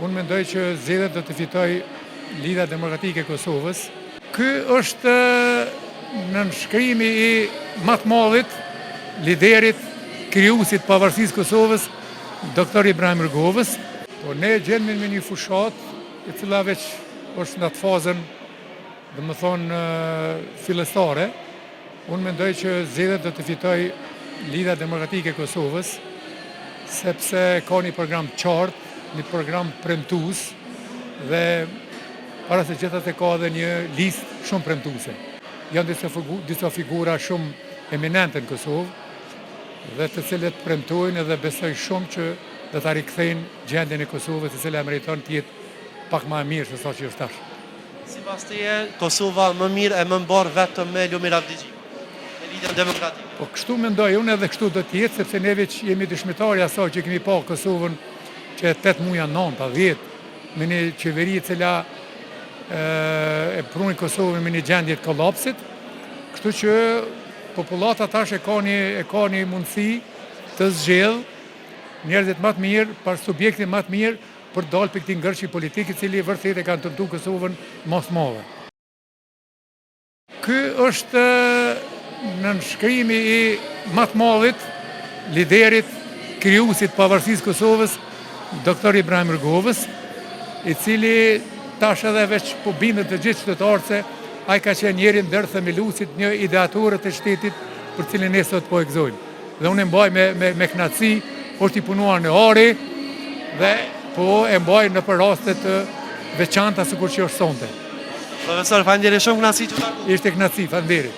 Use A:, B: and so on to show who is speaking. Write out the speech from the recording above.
A: Unë mendoj që zgjedhjet do të fitoj Lidha Demokratike e Kosovës. Ky është nënshkrimi i matmallit, liderit, krijuesit pavarësisë Kosovës, doktor Ibrahim Rgovës. Po ne gjendemi me një fushat e cila veç është në atë fazën, dhe më thonë, fillestare. Unë mendoj që zgjedhjet do të fitoj Lidha Demokratike e Kosovës, sepse ka një program qartë, një program premtues dhe para se gjithatë ka edhe një listë shumë premtuese. Janë disa figura shumë eminente në Kosovë dhe të cilët premtojnë edhe besoj shumë që do ta rikthejnë gjendjen e Kosovës, e cila meriton të jetë pak më e mirë se sa që është tash.
B: Sipas teje, Kosova më mirë e më mbar vetëm me Lumir Avdixhi, me Lidhjen Demokratike.
A: Po kështu mendoj unë edhe kështu do të jetë, sepse neve që jemi dëshmitarë asaj që kemi pa Kosovën që 8 muja 9, 10, me një qeveri e cila e pruni Kosovën me një gjendje të kollapsit, kështu që popullata tash e ka një mundësi të zgjedh njerëzit më të mirë, për subjektin më të mirë për dalë për këtij ngërçi politik i cili vërtet e kanë tërtu Kosovën mos madhe. Ky është nënshkrimi i matmallit, liderit, krijuesit pavarësisë Kosovës, doktor Ibrahim Rgovës, i cili tash edhe veç po bindet të gjithë qytetarët se ai ka qenë njëri ndër themeluesit, një ideatorët e shtetit për cilin ne sot po e gëzojmë. Dhe unë e mbaj me kënaqësi, është i punuar në Ari dhe po e mbaj në për raste të veçanta sikur që është sonte.
B: Profesor, faleminderit shumë, kënaqësi që
A: Ishte kënaqësi, faleminderit.